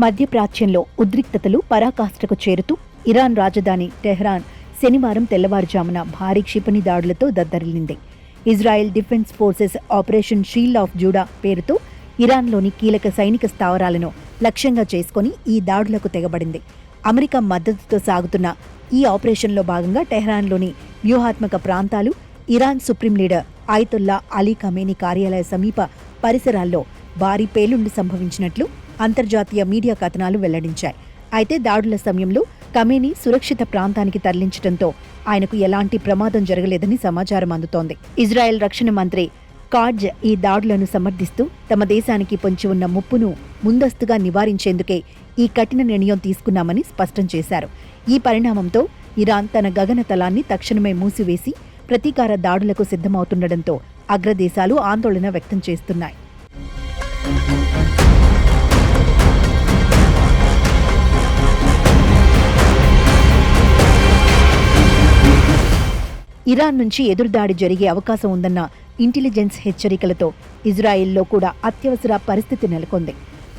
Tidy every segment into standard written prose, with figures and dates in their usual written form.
మధ్యప్రాచ్యంలో ఉద్రిక్తతలు పరాకాష్ఠకు చేరుతూ ఇరాన్ రాజధాని టెహ్రాన్ శనివారం తెల్లవారుజామున భారీ క్షిపణి దాడులతో దద్దరిల్లింది. Israel defence forces operation shield of Judah పేరుతో ఇరాన్లోని కీలక సైనిక స్థావరాలను లక్ష్యంగా చేసుకుని ఈ దాడులకు తెగబడింది. అమెరికా మద్దతుతో సాగుతున్న ఈ ఆపరేషన్లో భాగంగా టెహ్రాన్లోని వ్యూహాత్మక ప్రాంతాలు, Iran supreme leader Ayatollah Ali Khamenei కార్యాలయ సమీప పరిసరాల్లో భారీ పేలుళ్లు సంభవించినట్లు అంతర్జాతీయ మీడియా కథనాలు వెల్లడించాయి. అయితే దాడుల సమయంలో ఖమేనీ సురక్షిత ప్రాంతానికి తరలించడంతో ఆయనకు ఎలాంటి ప్రమాదం జరగలేదని సమాచారం అందుతోంది. ఇజ్రాయెల్ రక్షణ మంత్రి కాడ్జ్ ఈ దాడులను సమర్థిస్తూ తమ దేశానికి పొంచి ఉన్న ముప్పును ముందస్తుగా నివారించేందుకే ఈ కఠిన నిర్ణయం తీసుకున్నామని స్పష్టం చేశారు. ఈ పరిణామంతో ఇరాన్ తన గగనతలాన్ని తక్షణమే మూసివేసి ప్రతీకార దాడులకు సిద్ధమవుతుండటంతో అగ్రదేశాలు ఆందోళన వ్యక్తం చేస్తున్నాయి. ఇరాన్ నుంచి ఎదురుదాడి జరిగే అవకాశం ఉందన్న ఇంటెలిజెన్స్ హెచ్చరికలతో ఇజ్రాయెల్లో కూడా అత్యవసర పరిస్థితి నెలకొంది.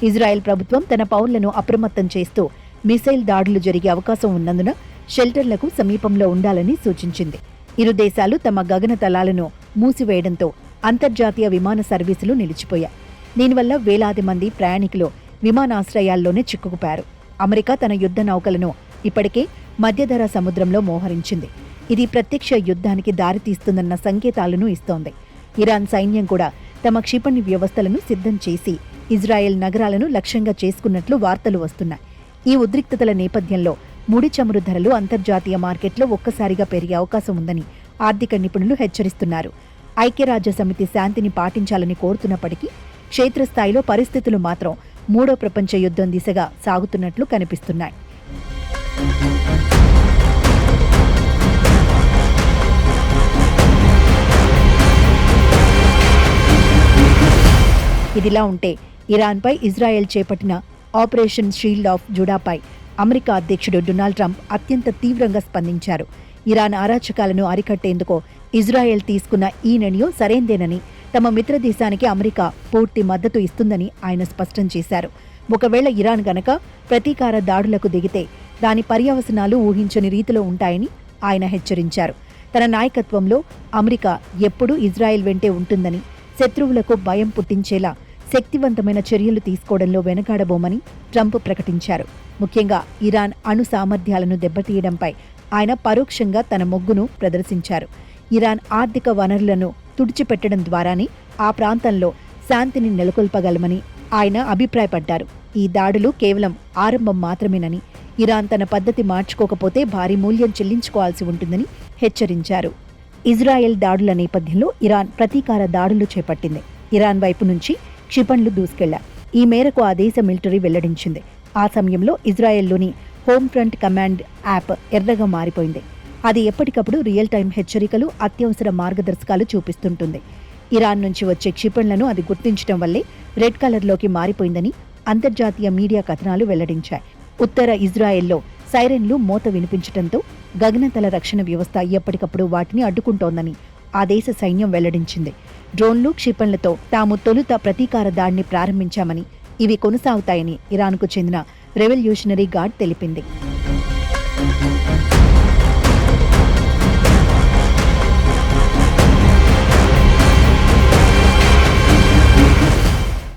ఇజ్రాయెల్ ప్రభుత్వం తన పౌరులను అప్రమత్తం చేస్తూ మిసైల్ దాడులు జరిగే అవకాశం ఉన్నందున షెల్టర్లకు సమీపంలో ఉండాలని సూచించింది. ఇరు దేశాలు తమ గగనతలాలను మూసివేయడంతో అంతర్జాతీయ విమాన సర్వీసులు నిలిచిపోయాయి. దీనివల్ల వేలాది మంది ప్రయాణికులు విమానాశ్రయాల్లోనే చిక్కుకుపోయారు. అమెరికా తన యుద్ధ నౌకలను ఇప్పటికే మధ్యధరా సముద్రంలో మోహరించింది. ఇది ప్రత్యక్ష యుద్ధానికి దారితీస్తుందన్న సంకేతాలను ఇస్తోంది. ఇరాన్ సైన్యం కూడా తమ క్షిపణి వ్యవస్థలను సిద్ధం చేసి ఇజ్రాయెల్ నగరాలను లక్ష్యంగా చేసుకున్నట్లు వార్తలు వస్తున్నాయి. ఈ ఉద్రిక్తతల నేపథ్యంలో ముడి చమురు ధరలు అంతర్జాతీయ మార్కెట్లో ఒక్కసారిగా పెరిగే అవకాశం ఉందని ఆర్థిక నిపుణులు హెచ్చరిస్తున్నారు. ఐక్యరాజ్యసమితి శాంతిని పాటించాలని కోరుతున్నప్పటికీ క్షేత్రస్థాయిలో పరిస్థితులు మాత్రం మూడో ప్రపంచ యుద్ధం దిశగా సాగుతున్నట్లు కనిపిస్తున్నాయి. ఇదిలా ఉంటే ఇరాన్పై ఇజ్రాయెల్ చేపట్టిన ఆపరేషన్ షీల్డ్ ఆఫ్ జూడాపై అమెరికా అధ్యక్షుడు డొనాల్డ్ ట్రంప్ అత్యంత తీవ్రంగా స్పందించారు. ఇరాన్ అరాచకాలను అరికట్టేందుకు ఇజ్రాయెల్ తీసుకున్న ఈ నిర్ణయం సరైందేనని, తమ మిత్రదేశానికి అమెరికా పూర్తి మద్దతు ఇస్తుందని ఆయన స్పష్టం చేశారు. ఒకవేళ ఇరాన్ గనక ప్రతీకార దాడులకు దిగితే దాని పర్యవసనాలు ఊహించని రీతిలో ఉంటాయని ఆయన హెచ్చరించారు. తన నాయకత్వంలో అమెరికా ఎప్పుడూ ఇజ్రాయెల్ వెంటే ఉంటుందని, శత్రువులకు భయం పుట్టించేలా శక్తివంతమైన చర్యలు తీసుకోవడంలో వెనకాడబోమని ట్రంప్ ప్రకటించారు. ముఖ్యంగా ఇరాన్ అణు సామర్థ్యాలను దెబ్బతీయడంపై ఆయన పరోక్షంగా తన మొగ్గును ప్రదర్శించారు. ఇరాన్ ఆర్థిక వనరులను తుడిచిపెట్టడం ద్వారానే ఆ ప్రాంతంలో శాంతిని నెలకొల్పగలమని ఆయన అభిప్రాయపడ్డారు. ఈ దాడులు కేవలం ఆరంభం మాత్రమేనని, ఇరాన్ తన పద్ధతి మార్చుకోకపోతే భారీ మూల్యం చెల్లించుకోవాల్సి ఉంటుందని హెచ్చరించారు. ఇజ్రాయెల్ దాడుల నేపథ్యంలో ఇరాన్ ప్రతీకార దాడులు చేపట్టింది. ఇరాన్ వైపు నుంచి క్షిపణులు దూసుకెళ్లారు. ఈ మేరకు ఆ దేశ మిలిటరీ వెల్లడించింది. ఆ సమయంలో ఇజ్రాయెల్లోని హోమ్ ఫ్రంట్ కమాండ్ యాప్ ఎర్రగా మారిపోయింది. అది ఎప్పటికప్పుడు రియల్ టైం హెచ్చరికలు, అత్యవసర మార్గదర్శకాలు చూపిస్తుంటుంది. ఇరాన్ నుంచి వచ్చే క్షిపణులను అది గుర్తించడం వల్లే రెడ్ కలర్లోకి మారిపోయిందని అంతర్జాతీయ మీడియా కథనాలు వెల్లడించాయి. ఉత్తర ఇజ్రాయెల్లో సైరన్లు మోత వినిపించడంతో గగనతల రక్షణ వ్యవస్థ ఎప్పటికప్పుడు వాటిని అడ్డుకుంటోందని ఆ దేశ సైన్యం వెల్లడించింది. డ్రోన్లు, క్షిపణులతో తాము తొలుత ప్రతీకార దాడిని ప్రారంభించామని, ఇవి కొనసాగుతాయని ఇరాన్కు చెందిన రెవల్యూషనరీ గార్డ్ తెలిపింది.